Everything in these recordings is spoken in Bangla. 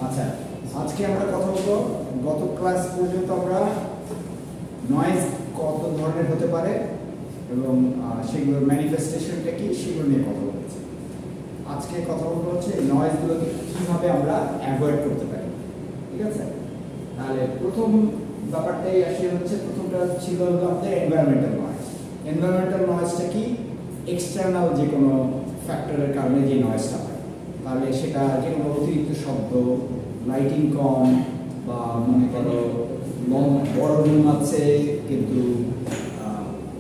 আচ্ছা, আজকে আমরা কথা বলবো গত ক্লাস পর্যন্ত আমরা নয়েজ কত ধরনের হতে পারে এবং সেগুলোর ম্যানিফেস্টেশনটা কি সেগুলো নিয়ে কথা বলছি। আজকে কথা বলবো হচ্ছে নয়েজগুলোকে কীভাবে আমরা অ্যাভয়েড করতে পারি। ঠিক আছে, তাহলে প্রথম ব্যাপারটাই আসে হচ্ছে, প্রথমটা ছিল আমাদের এনভায়রনমেন্টাল নয়েজ। এনভায়রনমেন্টাল নয়েজটা কি? এক্সটার্নাল যে কোনো ফ্যাক্টরের কারণে যে নয়েজটা হয়, তাহলে সেটা যে কোনো অতিরিক্ত শব্দ, লাইটিং কম, বা মনে করো বড় রুম আছে কিন্তু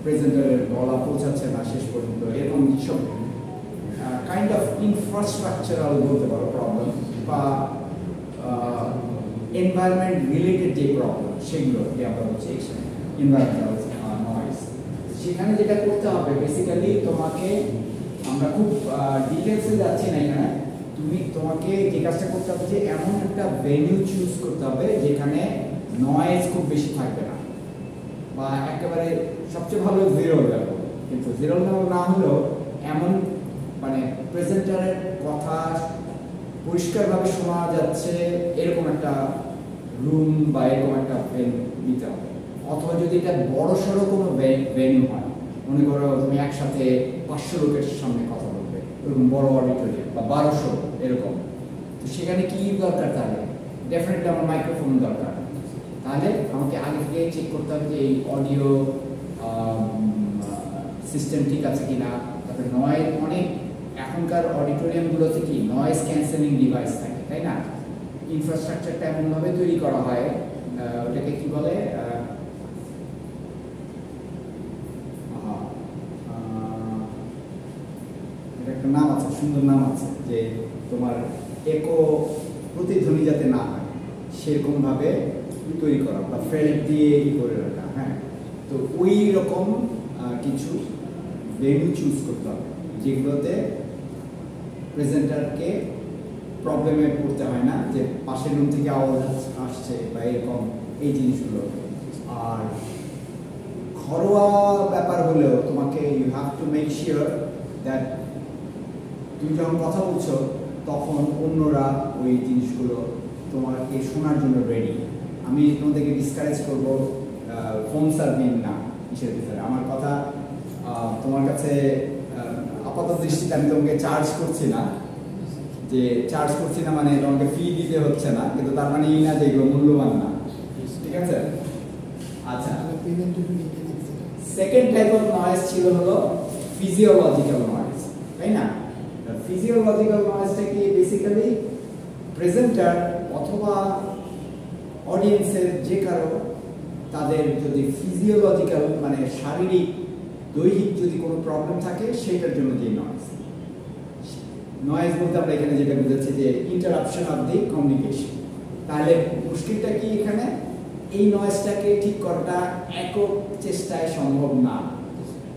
প্রেজেন্টারের গলা পৌঁছাচ্ছে না শেষ পর্যন্ত, এরকম সব কাইন্ড অফ ইনফ্রাস্ট্রাকচারাল বলতে পারো প্রবলেম, বা এনভায়রনমেন্ট রিলেটেড যে প্রবলেম সেগুলোকে আমরা বলছি এনভায়রনমেন্টাল নয়েজ। সেখানে যেটা করতে হবে বেসিক্যালি তোমাকে, আমরা খুব ডিটেলসে যাচ্ছি না এখানে, তোমাকে যে কাজটা করতে হবে যে এমন একটা ভেন্যু চুজ করতে হবে যেখানে নয়েজ খুব বেশি থাকবে না, বা একেবারে সবচেয়ে ভালো জিরো লেভেল, কিন্তু জিরো লেভেল না হলেও এমন মানে প্রেজেন্টারের কথা পরিষ্কারভাবে শোনা যাচ্ছে এরকম একটা রুম বা এরকম একটা ভেন্যু নিতে হবে। অথবা যদি এটা বড় সড়ো কোনো ভেন্যু হয়, মনে করো তুমি একসাথে 500 লোকের সামনে কথা বলবে, এরকম বড় অডিটোরিয়াম বা 1200 এরকম, তো সেখানে কি দরকার? তাহলে ডেফিনেটলি আমার মাইক্রোফোন দরকার। তাহলে আমাকে আগে থেকে চেক করতে হবে যে এই অডিও সিস্টেম ঠিক আছে কিনা। তারপরে নয়েজ, অনেক এখনকার অডিটোরিয়ামগুলোতে কি নয়েজ ক্যান্সেলিং ডিভাইস থাকে, তাই না? ইনফ্রাস্ট্রাকচারটা এমনভাবে তৈরি করা হয়, ওটাকে কি বলে, একটা নাম আছে, সুন্দর নাম আছে, যে তোমার একো প্রতিধ্বনি যাতে না হয় সেরকমভাবে তৈরি করা বা ফ্রেড দিয়ে করে রাখা। হ্যাঁ, তো ওই রকম কিছু ভেন্যু চুজ করতে হবে যেগুলোতে প্রেজেন্টারকে প্রবলেমে পড়তে হয় না, যে পাশের রুম থেকে আওয়াজ আসছে বা এরকম এই জিনিসগুলো। আর ঘরোয়া ব্যাপার হলেও তোমাকে you have to make sure that তুমি যখন কথা বলছো তখন অন্যরা ওই জিনিসগুলো তোমাকে শোনার জন্য রেডি। আমি তোমাদেরকে ডিসকারেজ করবো ফোন সার্ভিং না কিসের ভিতরে। আমার কথা তোমার কাছে আপাতত দৃষ্টিতে আমি তোমাকে চার্জ করছি না, যে চার্জ করছি না মানে তোমাকে ফি দিতে হচ্ছে না, কিন্তু তার মানে এই না যে এগুলো মূল্যবান না। ঠিক আছে, আচ্ছা। সেকেন্ড টাইপ অফ নয়েজ ছিল হলো ফিজিওলজিক্যাল নয়েজ, তাই না? ফিজিওলজিক্যাল নয়েজটা কি? বেসিক্যালি প্রেজেন্টার অথবা অডিয়েন্সের যে কারো তাদের যদি ফিজিওলজিক্যাল মানে শারীরিক দৈহিক যদি কোনো প্রবলেম থাকে সেটার জন্য যে নয়েজ বলতে আমরা এখানে যেটা বুঝাচ্ছি যে ইন্টারাপশন অফ দি কমিউনিকেশন। তাহলে মুশকিলটা কি এখানে? এই নয়েজটাকে ঠিক করাটা একক চেষ্টায় সম্ভব না,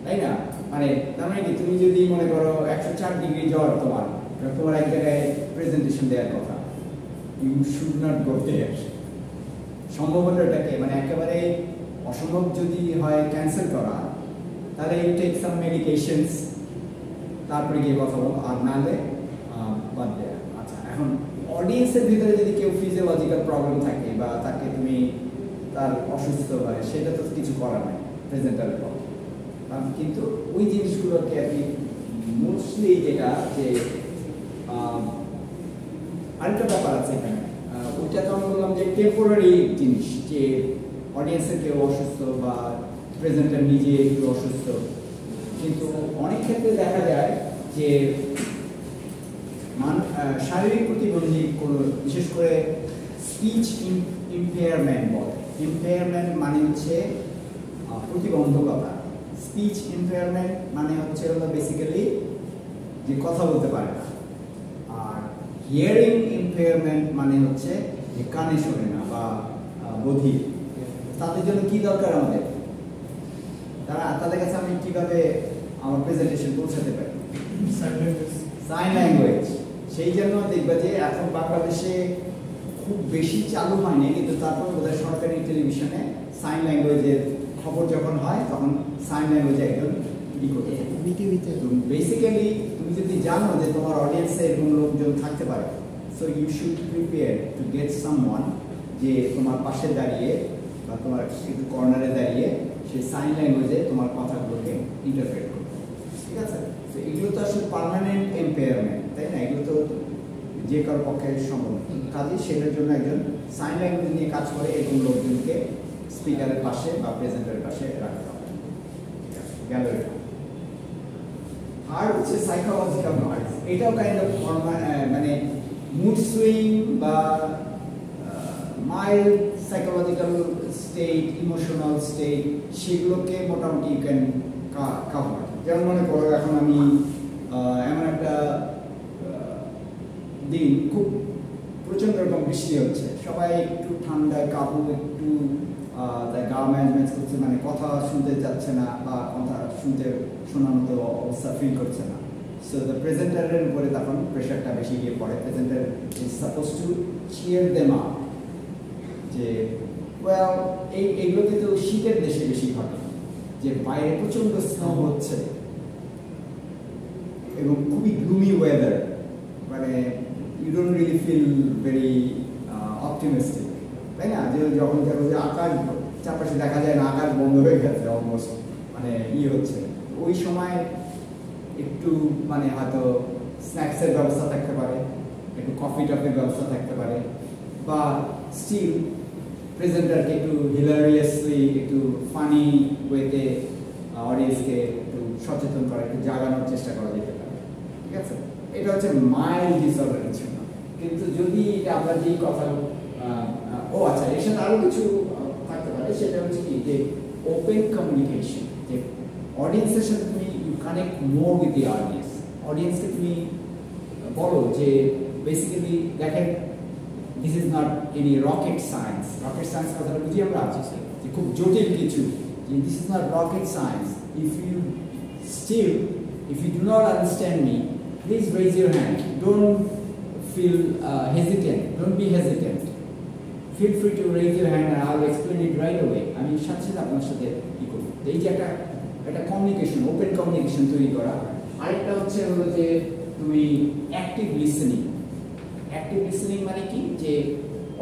তাই না? মানে তার মানে কি, তুমি যদি মনে করো 104 ডিগ্রি জ্বর তোমার এক জায়গায় প্রেজেন্টেশন দেওয়ার কথা, ইউ শুড নট গো দেয়ার। সম্ভাবনাটাকে মানে একেবারে অসম্ভব যদি হয় ক্যান্সেল করা, তাহলে ইউ টেক সাম মেডিকেশনস, তারপরে গিয়ে কথা বলো, আর নাহলে বাদ দেয়া। আচ্ছা, এখন অডিয়েন্সের ভিতরে যদি কেউ ফিজিওলজিক্যাল প্রবলেম থাকে বা তাকে তুমি তার অসুস্থ হয়, সেটা তো কিছু করার নেই প্রেজেন্টারের পক্ষে। কিন্তু ওই জিনিসগুলোকে আর কি মোস্টলি যেটা যে আরেকটা ব্যাপার আছে এখানে, ওইটা তো আমি বললাম যে টেম্পোরারি জিনিস, যে অডিয়েন্সের কেউ অসুস্থ বা প্রেজেন্টার নিজে একটু অসুস্থ, কিন্তু অনেক ক্ষেত্রে দেখা যায় যে শারীরিক প্রতিবন্ধী কোনো, বিশেষ করে স্পিচ ইম্পেয়ারমেন্ট বলে। ইম্পেয়ারমেন্ট মানে হচ্ছে প্রতিবন্ধকতা। স্পিচ ইম্পেয়ারমেন্ট মানে হচ্ছে বেসিক্যালি যে কথা বলতে পারে না। আর হিয়ারিং ইম্পেয়ারমেন্ট মানে হচ্ছে যে কানে শোনে না বা বধির। তাদের জন্য কি দরকার আমাদের? তাদের কাছে আমি কিভাবে আমার প্রেজেন্টেশন পৌঁছাতে পারি? Sign language. সেই জন্য দেখবে যে এখন বাংলাদেশে খুব বেশি চালু হয়নি, কিন্তু তারপর বোধহয় সরকারি টেলিভিশনে সাইন ল্যাঙ্গুয়েজের খবর যখন হয় তখন সাইন ল্যাঙ্গুয়েজে একজন ই করতে থাকে। বেসিক্যালি তুমি যদি জানো যে তোমার অডিয়েন্সে এরকম লোকজন থাকতে পারে, so you should prepare to get someone যে তোমার পাশে দাঁড়িয়ে বা তোমার একটু কর্নারে দাঁড়িয়ে সে সাইন ল্যাঙ্গুয়েজে তোমার কথাগুলোকে ইন্টারপ্রেট করবে, ঠিক আছে? তো এগুলো তো আসলে পার্মানেন্ট এম্পায়ারমেন্ট, তাই না? এগুলো তো যে কারোর পক্ষে সম্ভব কাজে, সেটার জন্য একজন সাইন ল্যাঙ্গুয়েজ নিয়ে কাজ করে এরকম লোকজনকে স্পিকারের পাশে বা প্রেজেন্টারের পাশে রাখতে হবে। গেল এটা। আর হচ্ছে সাইকোলজিক্যাল নয়েজ, এটাও কাইন্ড অফ মানে মুড সুইং বা mild psychological state, emotional state, সেগুলোকে মোটামুটি ইউ ক্যান কাভার। যেমন মনে করো এখন আমি এমন একটা দিন, খুব প্রচন্ড রকম বৃষ্টি হচ্ছে, সবাই একটু ঠান্ডায় কাবু, একটু গা ম্যানেজমেন্ট করছে, মানে কথা শুনতে যাচ্ছে না বা কথা শোনার মতো অবস্থা ফিল করছে না। সো দ্য প্রেজেন্টারের উপরে তখন প্রেশারটা বেশি গিয়ে পড়ে। Presenter is suppose to cheer them up, যে ওয়েল এইগুলো কিন্তু শীতের দেশে বেশি ঘটে, যে বাইরে প্রচন্ড স্নো হচ্ছে এবং খুবই গ্লুমি ওয়েদার, মানে you don't really feel very optimistic, তাই না? যে যখন দেখো যে আকাশ চারপাশে দেখা যায় না, আকাশ বন্ধ হয়ে গেছে অলমোস্ট, মানে হচ্ছে ওই সময় একটু মানে হয়তো স্ন্যাক্সের ব্যবস্থা থাকতে পারে, একটু কফি টফির ব্যবস্থা থাকতে পারে, বা স্টিল প্রেজেন্টারকে একটু হিলারিয়াসলি, একটু ফানি ওয়েতে অডিয়েন্সকে একটু সচেতন করা, একটু জাগানোর চেষ্টা করা যেতে পারে, ঠিক আছে? এটা হচ্ছে মাইল্ড ডিসঅর্ডার কিছু না। কিন্তু যদি এটা আমরা যেই কথা ও আচ্ছা, এর সাথে আরো কিছু থাকতে পারে, সেটা হচ্ছে কি যে ওপেন কমিউনিকেশন, যে অডিয়েন্সের সাথে তুমি you connect more with the audience. অডিয়েন্সকে তুমি বলো যে বেসিক্যালি দেখেন, this is not any rocket science. Rocket science কথাটা বুঝি আমরা আছি যে খুব জটিল কিছু, যে this is not rocket science. If you do not understand me, please raise your hand. Don't feel hesitant. Don't be hesitant. Feel free to raise your hand and I'll explain it right away. আমি সাথে সাথে আপনার সাথে কি করব। এই যে একটা কমিউনিকেশন, ওপেন কমিউনিকেশন তৈরি করা। আরেকটা হচ্ছে হলো যে তুমি অ্যাক্টিভ লিসেনিং। অ্যাক্টিভ লিসেনিং মানে কি, যে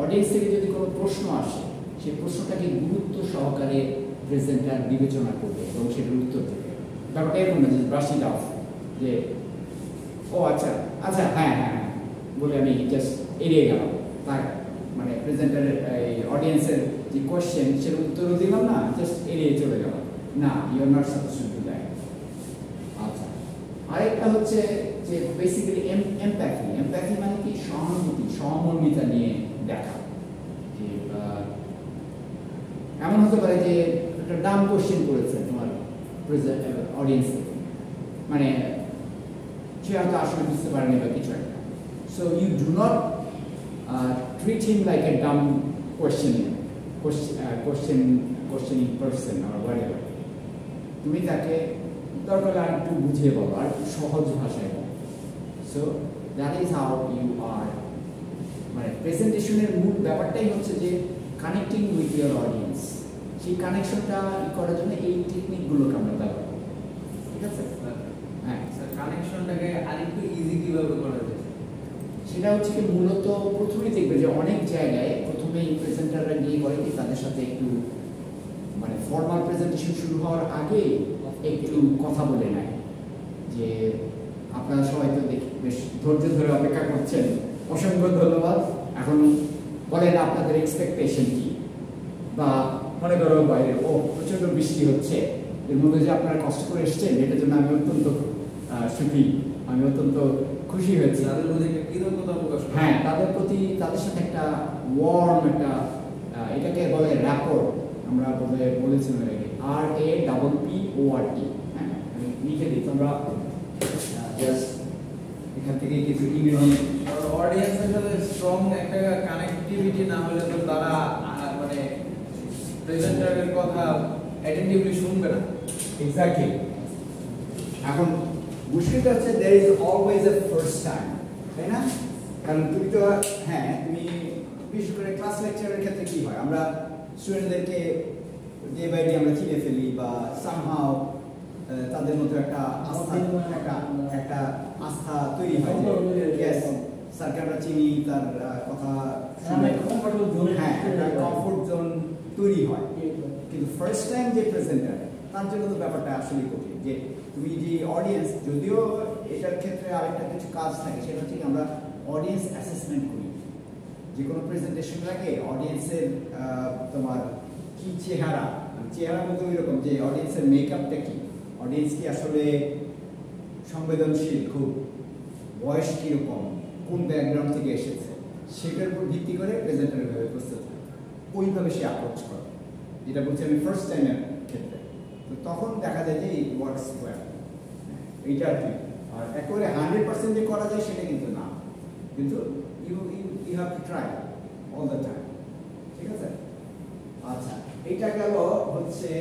অডিয়েন্স থেকে যদি কোনো প্রশ্ন আসে, সেই প্রশ্নটাকে গুরুত্ব সহকারে প্রেজেন্টার বিবেচনা করবে এবং সেটার উত্তর দেবে। ব্যাপারটা এরকম না যে ব্রাশ ইট অফ, যে ও আচ্ছা আচ্ছা হ্যাঁ হ্যাঁ বলে আমি জাস্ট এড়িয়ে গেলাম, তার মানে প্রেজেন্টারের অডিয়েন্সের যে কোয়েশ্চেন সেটার উত্তরও দিলাম না, জাস্ট এড়িয়ে চলে গেলাম না। You are not suppose to do that. আচ্ছা, আরেকটা হচ্ছে যে বেসিক্যালি এমপ্যাথি। এমপ্যাথি মানে কি, সহানুভূতি, সহমর্মিতা নিয়ে দেখা। যে এমন হতে পারে যে একটা ডাম কোয়েশ্চেন করেছে তোমার অডিয়েন্স, মানে সে হয়তো আসলে বুঝতে পারেনি বা কিছু একটা। So you do not treat him like a dumb questioning person or whatever. তুমি তাকে দরকার আর একটু বুঝিয়ে বলো, আর একটু সহজ ভাষায় বলো। So that is how you are, মানে প্রেজেন্টেশনের মূল ব্যাপারটাই হচ্ছে যে কানেক্টিং উইথ ইউর অডিয়েন্স। সেই কানেকশনটা করার জন্য এই টেকনিকগুলোকে আমরা ব্যবহার করি, ঠিক আছে? হ্যাঁ স্যার, কানেকশনটাকে আরেকটু ইজি কিভাবে করা যায়? সেটা হচ্ছে কি, মূলত প্রথমেই দেখবে যে অনেক জায়গায় প্রথমেই প্রেজেন্টাররা গিয়ে করে কি, তাদের সাথে একটু মানে ফর্মাল প্রেজেন্টেশন শুরু হওয়ার আগে একটু কথা বলে নেয়, যে আপনারা সবাই তো দেখি বেশ ধৈর্য ধরে অপেক্ষা করছেন, অসংখ্য ধন্যবাদ। এখন বলেন আপনাদের এক্সপেকটেশন কি, বা মনে করো বাইরে প্রচন্ড বৃষ্টি হচ্ছে, এর মধ্যে যে আপনারা কষ্ট করে এসছেন এটার জন্য আমি অত্যন্ত সুখী, আমি অত্যন্ত খুশি হয়েছি। তাদের মধ্যে কৃতজ্ঞতা প্রকাশ, হ্যাঁ তাদের প্রতি, তাদের সাথে একটা ওয়ার্ম একটা, এটাকে বলে র্যাপোর্ট, আমরা বলেছিলাম এটাকে RAPPORT। হ্যাঁ, আমি লিখে দিই, তোমরা জাস্ট এখান থেকে কিছু ইংরেজি। অডিয়েন্সের সাথে স্ট্রং একটা কানেক্টিভিটি না হলে তো তারা মানে প্রেজেন্টারের কথা অ্যাটেন্টিভলি শুনবে না। এক্স্যাক্টলি। এখন মুশকিলটা হচ্ছে there is always a first time, তাই না? কারণ তুমি তো হ্যাঁ, তুমি বিশেষ করে ক্লাস লেকচারের ক্ষেত্রে কি হয়, আমরা স্টুডেন্টদেরকে ডে বাই ডে আমরা চিনে ফেলি, বা সামহাও তাদের মধ্যে একটা আস্থা তৈরি হয় যে ইয়েস স্যারকে আমরা চিনি, তার কথা হ্যাঁ কমফোর্ট জোন তৈরি হয়। কিন্তু ফার্স্ট টাইম যে প্রেজেন্টার তার জন্য তো ব্যাপারটা আসলে কঠিন, যে তুমি যে অডিয়েন্স, যদিও এটার ক্ষেত্রে আরেকটা কিছু কাজ থাকে, সেটা হচ্ছে আমরা অডিয়েন্স অ্যাসেসমেন্ট করি যে কোনো প্রেজেন্টেশনের আগে। অডিয়েন্সের তোমার কি চেহারা, চেহারা বলতে ওই রকম যে অডিয়েন্সের মেকআপটা কি, অডিয়েন্স কি আসলে সংবেদনশীল, খুব বয়স কীরকম, কোন ব্যাকগ্রাউন্ড থেকে এসেছে, সেটার উপর ভিত্তি করে প্রেজেন্টারের ভাবে প্রস্তুত হয়, ওইভাবে সে অ্যাপ্রোচ করে, যেটা বলছি আমি ফার্স্ট টাইমের ক্ষেত্রে। তো তখন দেখা যায় যে ইট ওয়ার্কস ওয়েল, এইটা আর কি। আর একেবারে 100% যে করা যায় সেটা কিন্তু না, কিন্তু you have to try all the time, ঠিক আছে? আচ্ছা, এইটা গেল হচ্ছে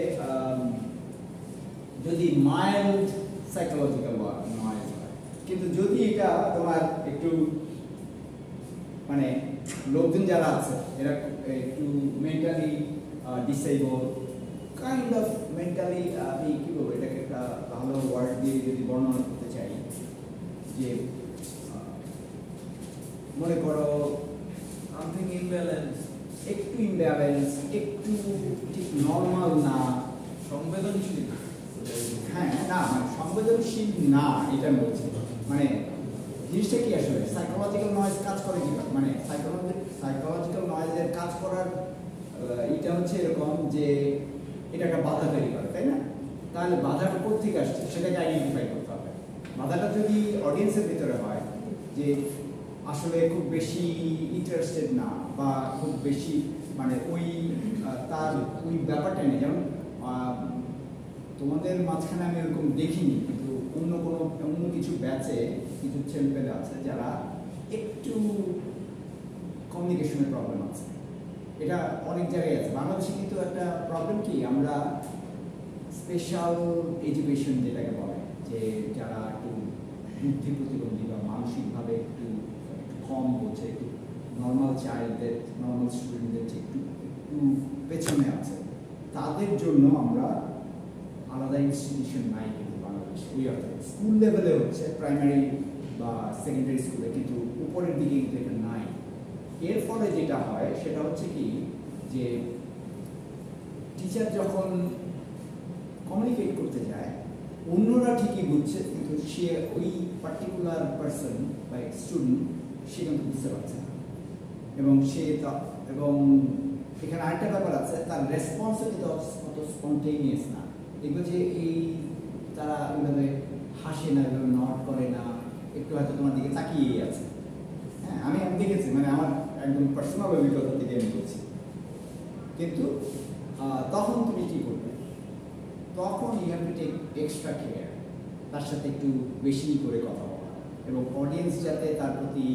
যদি মাইল্ড সাইকোলজিক্যাল নয়েজ হয়। কিন্তু যদি এটা তোমার একটু মানে লোকজন যারা আছে এরা একটু mentally disable, kind of mentally, আমি কী বলবো এটাকে একটা ভালো ওয়ার্ড দিয়ে যদি বর্ণনা করতে চাই, যে মনে করো সামথিং ইমব্যালেন্স, একটু ইমব্যালেন্স, একটু ঠিক নর্মাল না, সংবেদনশীল, হ্যাঁ না মানে সংবেদনশীল না, এটা বলছি। মানে জিনিসটা কি আসলে সাইকোলজিক্যাল নয়েজ কাজ করে কি, মানে সাইকোলজিক্যাল নয়েজের কাজ করার এটা হচ্ছে এরকম যে এটা একটা বাধা তৈরি করে, তাই না? তাহলে বাধাটা কোথা থেকে আসছে সেটাকে আইডেন্টিফাই করতে হবে। বাধাটা যদি অডিয়েন্সের ভিতরে হয় যে আসলে খুব বেশি ইন্টারেস্টেড না, বা খুব বেশি মানে ওই তার ওই ব্যাপারটা নেই, যেমন তোমাদের মাঝখানে আমি এরকম দেখিনি, কিন্তু অন্য কিছু ব্যাচে কিছু ছেলেপেলে আছে যারা একটু কমিউনিকেশনের প্রবলেম আছে, এটা অনেক জায়গায় আছে। বাংলাদেশে কিন্তু একটা প্রবলেম কি, আমরা স্পেশাল এডুকেশন যেটাকে বলে, যে যারা একটু বুদ্ধি প্রতিবন্ধী বা মানসিকভাবে একটু কম বোঝে, একটু নর্মাল চাইল্ডদের, নর্মাল স্টুডেন্টদের যে একটু পেছনে আছে, তাদের জন্য আমরা আলাদা ইনস্টিটিউশন নাই কিন্তু বাংলাদেশে। ওই অর্থে স্কুল লেভেলে হচ্ছে, প্রাইমারি বা সেকেন্ডারি স্কুলে, কিন্তু উপরের দিকে কিন্তু এটা নাই। এর ফলে যেটা হয় সেটা হচ্ছে কি, যে টিচার যখন কমিউনিকেট করতে যায়, অন্যরা ঠিকই বুঝছে, কিন্তু সে ওই পার্টিকুলার পার্সন বা স্টুডেন্ট সে কিন্তু বুঝতে পারছে না, এবং এখানে আরেকটা ব্যাপার আছে, তার রেসপন্সও কিন্তু অত স্পন্টেনিয়াস না। দেখবো যে এই তারা ওইভাবে হাসে না, ওইভাবে নট করে না, একটু হয়তো তোমার দিকে তাকিয়েই আছে। হ্যাঁ, আমি দেখেছি, মানে আমার একদম পার্সোনাল অভিজ্ঞতা থেকে আমি বলছি। কিন্তু তখন তুমি কী করবে, তখন you have to take extra care, তার সাথে একটু বেশি করে কথা বলা, এবং অডিয়েন্স যাতে তার প্রতি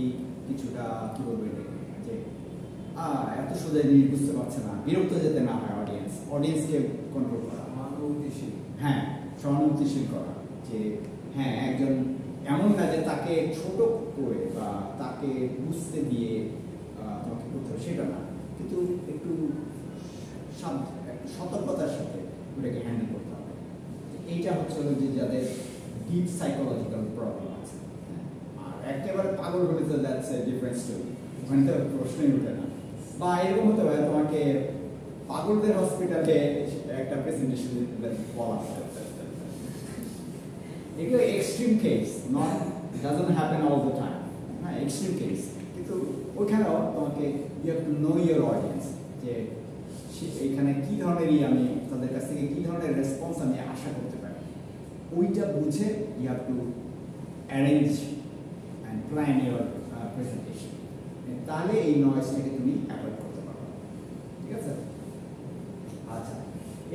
কিছুটা কী বলবো এটাকে, যে এত সোজা জিনিস বুঝতে পারছে না, বিরক্ত যেতে না হয় অডিয়েন্সকে কন্ট্রোল করা, সহানুভূতিশীল, হ্যাঁ সহানুভূতিশীল করা, যে হ্যাঁ একজন এমন না যে তাকে ছোট করে বা তাকে বুঝতে দিয়ে তোমাকে করতে হবে সেটা না, কিন্তু একটু সতর্কতার সাথে ওটাকে হ্যান্ডেল করতে হবে। এইটা হচ্ছে যে যাদের ডিপ সাইকোলজিক্যাল প্রবলেম আছে। আর একেবারে পাগল হলে তো দ্যাটস এ ডিফারেন্ট স্টোরি, ওখানে তো প্রশ্নই ওঠে না। বা এরকম হতে পারে তোমাকে পাগলদের হসপিটালে একটা প্রেজেন্টেশন বলা হয়, এগুলো extreme case, not doesn't happen all the time, হ্যাঁ এক্সট্রিম কেস। কিন্তু ওইখানেও তোমাকে you have to know your audience, যে এইখানে কী ধরনেরই আমি তাদের কাছ থেকে কী ধরনের রেসপন্স আমি আশা করতে পারি, ওইটা বুঝে you have to arrange and plan your presentation, তাহলে এই নয়েজটাকে তুমি অ্যাভয়েড করতে পারো, ঠিক আছে? আচ্ছা,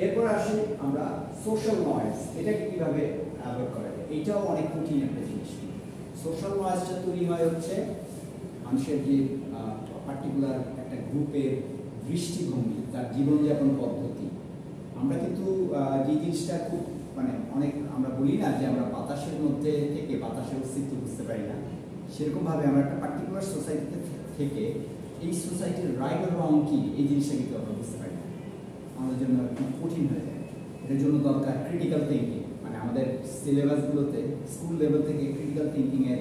এরপর আসি আমরা সোশ্যাল নয়েজ, এটাকে কীভাবে অ্যাভয়েড করা যায়। এইটাও অনেক কঠিন একটা জিনিস। সোশ্যাল নয়েজটা তৈরি হয় হচ্ছে মানুষের যে পার্টিকুলার একটা গ্রুপের দৃষ্টিভঙ্গি, তার জীবনযাপন পদ্ধতি। আমরা কিন্তু যে জিনিসটা খুব মানে অনেক আমরা বলি না যে আমরা বাতাসের মধ্যে থেকে বাতাসের অস্তিত্ব বুঝতে পারি না, সেরকমভাবে আমরা একটা পার্টিকুলার সোসাইটিতে থেকে এই সোসাইটির রাইট আর রং কী এই জিনিসটা কিন্তু আমরা বুঝতে পারি না, আমাদের জন্য খুব কঠিন হয়ে যায়। এটার জন্য দরকার ক্রিটিক্যাল থিঙ্কিং, মানে আমাদের সিলেবাসগুলোতে স্কুল লেভেল থেকে ক্রিটিক্যাল থিঙ্কিংয়ের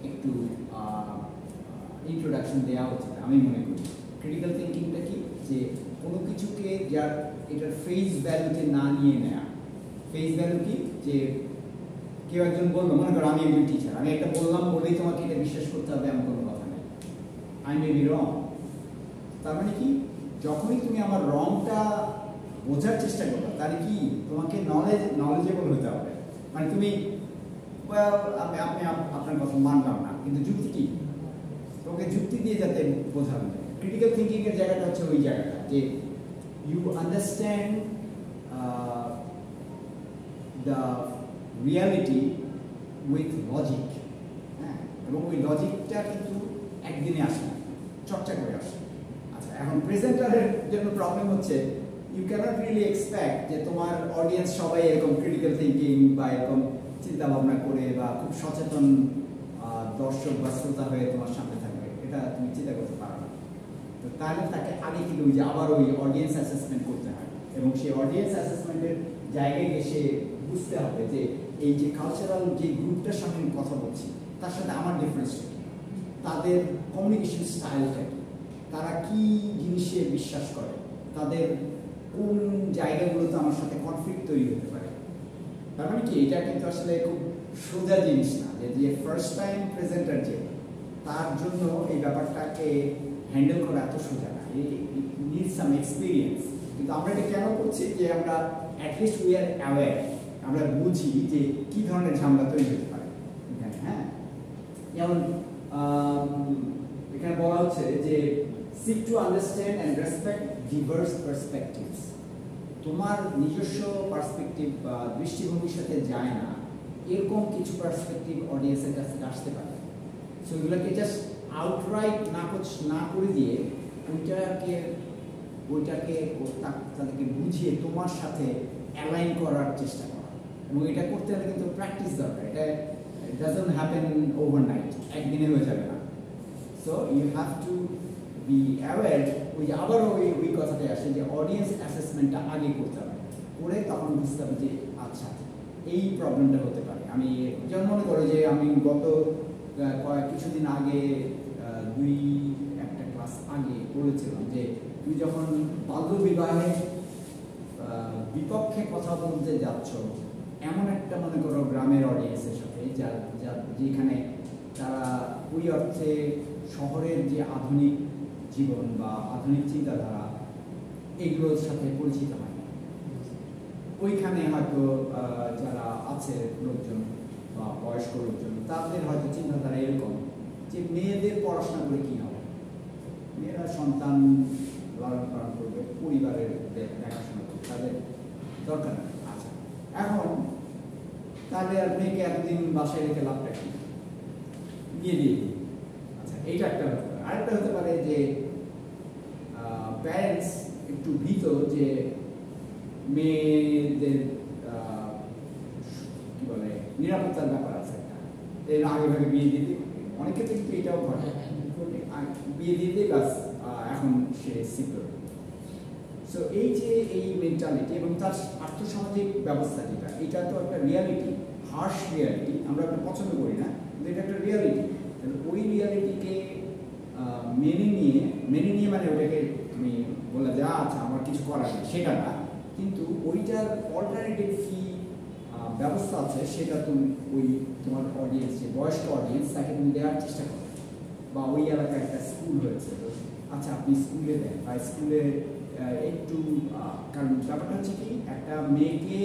একটু ইন্ট্রোডাকশন দেওয়া উচিত আমি মনে করি। ক্রিটিক্যাল থিঙ্কিংটা কি, যে কোনো কিছুকে যার এটার ফেস ভ্যালুতে না নিয়ে নেয়া। ফেস ভ্যালু কি, যে কেউ একজন বললো, মনে করো আমি একজন টিচার, আমি একটা বললাম বলেই তোমাকে এটা বিশ্বাস করতে হবে এমন কোনো কথা নেই। I may be wrong. তার মানে কি, যখনই তুমি আমার রংটা বোঝার চেষ্টা করবে, তাহলে কি তোমাকে নলেজেবল হতে হবে। মানে তুমি আমি আপনার কথা মানলাম না, কিন্তু যুক্তি কি, তোমাকে যুক্তি দিয়ে যাতে বোঝানো যায়। ক্রিটিক্যাল থিঙ্কিং এর জায়গাটা হচ্ছে ওই জায়গাটা, যে you understand the reality with logic. হ্যাঁ, এবং ওই লজিকটা কিন্তু একদিনে আসে না, চর্চা করে আসে। আচ্ছা, এখন প্রেজেন্টারের জন্য প্রবলেম হচ্ছে ইউ ক্যানট রিয়েলি এক্সপেক্ট যে তোমার অডিয়েন্স সবাই এরকম ক্রিটিক্যাল থিঙ্কিং বা এরকম চিন্তা ভাবনা করে বা খুব সচেতন দর্শক বা শ্রোতা হয়ে তোমার সামনে থাকবে, এটা তুমি চিন্তা করতে পারো না। তো তাহলে তাকে আগে থেকে ওই যে আবার ওই অডিয়েন্স অ্যাসেসমেন্ট করতে হয়, এবং সেই অডিয়েন্স অ্যাসেসমেন্টের জায়গায় এসে বুঝতে হবে যে এই যে কালচারাল যে গ্রুপটার সঙ্গে কথা বলছি তার সাথে আমার ডিফারেন্স কি, তাদের কমিউনিকেশন স্টাইলটা কি, তারা কি জিনিসে বিশ্বাস করে, তাদের কোন জায়গাগুলোতে আমার সাথে কনফ্লিক্ট তৈরি হতে পারে। তার মানে কি, এটা কিন্তু আসলে খুব সোজা জিনিস না, যে ফার্স্ট টাইম প্রেজেন্টার যে তার জন্য এই ব্যাপারটাকে হ্যান্ডেল করা এত সোজা না, নিড সাম এক্সপিরিয়েন্স। কিন্তু আমরা এটা কেন করছি, যে আমরা অ্যাটলিস্ট উই আর অ্যাওয়্যার, আমরা বুঝি যে কী ধরনের ঝামেলা তৈরি হতে পারে এখানে। হ্যাঁ, যেমন এখানে বলা হচ্ছে যে seek to understand and respect diverse perspectives। তোমার নিজস্ব পার্সপেক্টিভ বা দৃষ্টিভঙ্গির সাথে যায় না এরকম কিছু পার্সপেক্টিভ অডিয়েন্সের কাছে আসতে পারে। সো এগুলোকে জাস্ট আউটরাইট না করে দিয়ে ওইটাকে তাদেরকে বুঝিয়ে তোমার সাথে অ্যালাইন করার চেষ্টা করা, এবং এটা করতে হলে কিন্তু প্র্যাকটিস দরকার। এটা ডাজন্ট হ্যাপেন ওভারনাইট, একদিনে হয়ে যাবে না। So you have to be aware. ওই আবারও ওই কথাটাই আসে যে অডিয়েন্স অ্যাসেসমেন্টটা আগে করতে হবে, করে তখন বুঝতে হবে যে আচ্ছা এই প্রবলেমটা হতে পারে। আমি যেমন মনে করো যে আমি গত কিছুদিন আগে একটা ক্লাস আগে বলেছিলাম যে তুমি যখন বাল্যবিবাহের বিপক্ষে কথা বলতে যাচ্ছ এমন একটা মনে করো গ্রামের অডিয়েন্সের সাথে, যেখানে তারা ওই অর্থে শহরের যে আধুনিক জীবন বা আধুনিক চিন্তাধারা এগুলোর সাথে পরিচিত হয় না, ওইখানে হয়তো যারা আছে লোকজন বা বয়স্ক লোকজন, তাদের হয়তো চিন্তাধারা এরকম যে মেয়েদের পড়াশোনা করে কী হবে, মেয়েরা সন্তান লালন পালন করবে, পরিবারের দেখাশোনা করবে, তাদের দরকার নেই। আচ্ছা, এখন তাহলে আর মেয়েকে এতদিন বাসায় রেখে লাভটা কি, বিয়ে দিয়ে দিই। আচ্ছা, এইটা একটা হতে পারে। আরেকটা হতে পারে যে প্যারেন্টস একটু ভীত যে মেয়েদের কি বলে নিরাপত্তার ব্যাপার আছে একটা, এর আগে ভাগে বিয়ে দিয়ে দিই, অনেক ক্ষেত্রে কিন্তু এটাও ঘটে, বিয়ে দিয়ে দিই বাস এখন সে সিকিউর। সো এই যে এই মেন্টালিটি এবং তার আর্থসামাজিক ব্যবস্থা যেটা, এটা তো একটা রিয়ালিটি, হার্শ রিয়ালিটি, আমরা একটা পছন্দ করি না, কিন্তু এটা একটা রিয়ালিটি। তাহলে ওই রিয়ালিটিকে মেনে নিয়ে মানে ওটাকে তুমি বলা যে আচ্ছা আমার কিছু করার নেই সেটা না, কিন্তু ওইটার অল্টারনেটিভ কি ব্যবস্থা আছে সেটা তুমি ওই তোমার অডিয়েন্স, যে বয়স্ক অডিয়েন্স, তাকে তুমি দেওয়ার চেষ্টা করো। বা ওই এলাকায় একটা স্কুল হয়েছে, তো আচ্ছা আপনি স্কুলে দেন, বা স্কুলে একটু, কারণ ব্যাপারটা হচ্ছে কি, একটা মেয়েকে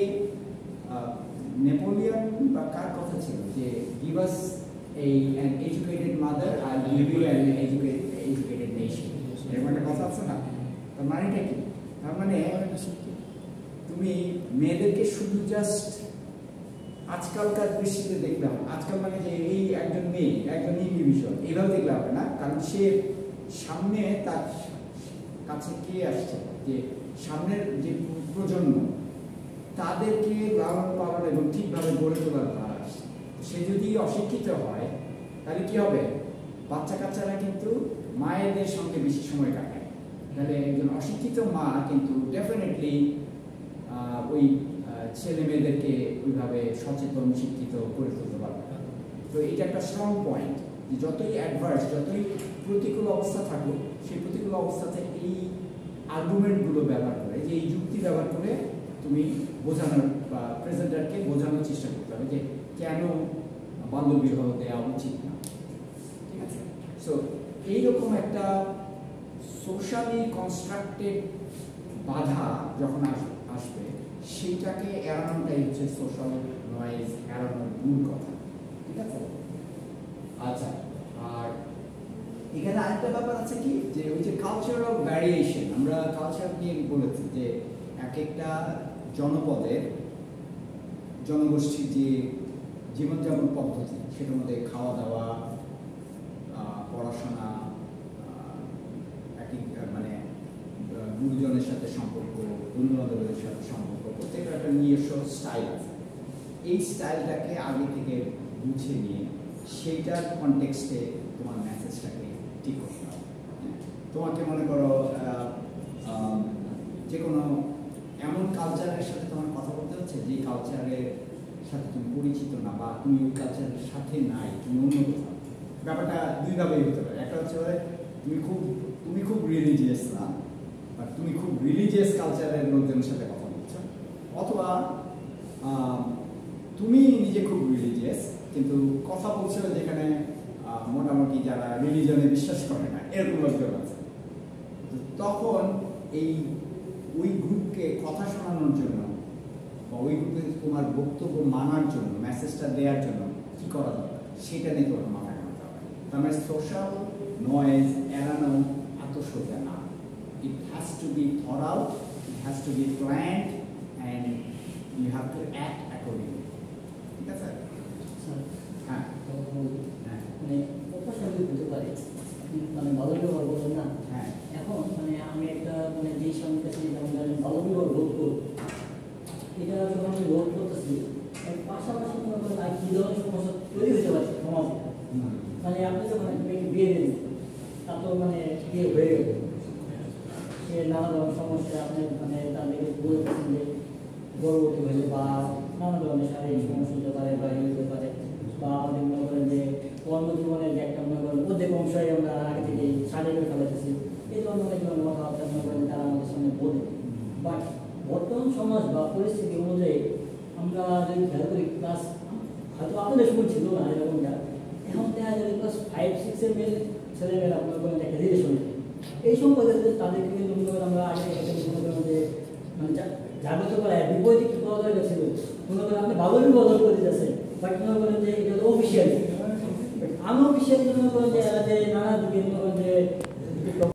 নেপোলিয়ন বা কার কথা ছিল যে give us an educated mother, I'll give you an educated nation, এরকম একটা কথা আছে না? তার মানেটা কি? তার মানে তুমি মেয়েদেরকে শুধু জাস্ট আজকালকার দৃষ্টিতে দেখলাম, আজকাল মানে যে এই একজন মেয়ে একজন ইন্ডিভিজুয়াল এইভাবে দেখলে হবে না, কারণ সে সামনে তার কাছে কে আসছে, যে সামনের যে প্রজন্ম তাদেরকে লালন পালন এবং ঠিকভাবে গড়ে তোলার ভার আসছে। সে যদি অশিক্ষিত হয় তাহলে কি হবে, বাচ্চা কাচ্চারা কিন্তু মায়েদের সঙ্গে বেশি সময় কাটায়, তাহলে একজন অশিক্ষিত মা কিন্তু ডেফিনেটলি ওই ছেলে মেয়েদেরকে ওইভাবে সচেতন শিক্ষিত করে তুলতে পারবে। তো এটা একটা স্ট্রং পয়েন্ট যে যতই অ্যাডভার্স, যতই প্রতিকূল অবস্থা থাকুক, সেই প্রতিকূল অবস্থাতে এই আর্গুমেন্টগুলো ব্যবহার করে, যে এই যুক্তি ব্যবহার করে তুমি বোঝানোর বা প্রেজেন্টারকে বোঝানোর চেষ্টা করতে হবে যে কেন বাল্যবিবাহ দেওয়া উচিত না। ঠিক আছে? সো এইরকম একটা সোশ্যালি কনস্ট্রাক্টেড বাধা যখন আসবে, সেইটাকে এড়ানোটাই হচ্ছে সোশ্যাল নয়েজ এড়ানোর মূল কথা। ঠিক আছে? আচ্ছা, আর এখানে আরেকটা ব্যাপার আছে কি, যে ওই যে কালচারাল ভ্যারিয়েশন, আমরা কালচার নিয়ে বলেছি যে এক একটা জনপদের জনগোষ্ঠীর যে জীবনযাপন পদ্ধতি, সেটার মধ্যে খাওয়া দাওয়া, পড়াশোনা, মানে গুরুজনের সাথে সম্পর্ক, বন্ধু বান্ধবদের সাথে সম্পর্ক, প্রত্যেকের একটা নিজস্ব স্টাইল আছে। এই স্টাইলটাকে আগে থেকে বুঝে নিয়ে সেইটার কনটেক্সটে তোমার মেসেজটাকে ঠিক করতে হবে। তোমাকে মনে করো যে কোনো এমন কালচারের সাথে তোমার কথা বলতে হচ্ছে যে কালচারের সাথে তুমি পরিচিত না, বা তুমি ওই কালচারের সাথে নাই, তুমি অন্য কোথাও। ব্যাপারটা দুইভাবেই হতে পারে। একটা হচ্ছে তুমি খুব রিলিজিয়াস না, বাট তুমি খুব রিলিজিয়াস কালচারের লোকজনের সাথে কথা বলছো, অথবা তুমি নিজে খুব রিলিজিয়াস কিন্তু কথা বলছো যেখানে মোটামুটি যারা রিলিজনে বিশ্বাস করে না, এরকম লোকজন আছে। তখন ওই গ্রুপকে কথা শোনানোর জন্য বা ওই গ্রুপে তোমার বক্তব্য মানার জন্য, মেসেজটা দেওয়ার জন্য কি করা দরকার, সেটা নিয়ে তোমার মাথায় রাখতে হবে। তার মানে সোশ্যাল নয়েজ এড়ানো এত সোজা না। It has to be thought out, it has to be planned, and you have to act accordingly. ঠিক আছে? হ্যাঁ, মানে উপসর্গ হতে পারে, মানে বাল্যবিবাহ বলছেন না। হ্যাঁ, এখন মানে আমি একটা মানে যেই সন্তান যেমন বাল্যবিবাহ রোধ করব, এটা যখন আমি রোধ করতেছি, পাশাপাশি মনে করেন আর কী ধরনের সমস্যা তৈরি হতে পারে সমাজে। মানে আপনি যখন মেয়েকে বিয়ে দেন, তার তো মানে বিয়ে হয়ে গেল, সে নানা ধরনের সমস্যা আপনি মানে তাদেরকে বলতেছেন যে গর্ভবতী হলে বা নানা ধরনের শারীরিক সমস্যা হতে পারে বা হতে পারে, বা আমাদের মনে করেন যে কর্মজীবনের যে একটা মনে করেন অর্ধেক অংশই আমরা আগে থেকে সারিয়ে করে ফেলাইতেছি, এই ধরনের অনেক ধরনের কথাবার্তা মনে করেন তারা আমাদের সামনে বলে। বাট বর্তমান সমাজ বা পরিস্থিতি অনুযায়ী আমরা যদি খেয়াল করি, ক্লাস হয়তো আপনাদের সময় ছিল না এরকমটা, এখন দেখা যায় ক্লাস 5-6 ছেলেমেয়েরা মনে করেন একটা রিলেশন, এই সম্পর্কে তাদেরকে কিন্তু মনে করেন আমরা আগে মনে করেন যে মানে জাগ্রত করা বিপরীত একটু করা দরকার ছিল। মনে করেন আপনি বাল্যবিবাহ বদল করে দিতেছেন, বাট মনে করেন যে এটা অফিসিয়াল, আনঅফিসিয়াল মনে করেন যে এরা যে নানা দিকে মনে করেন যে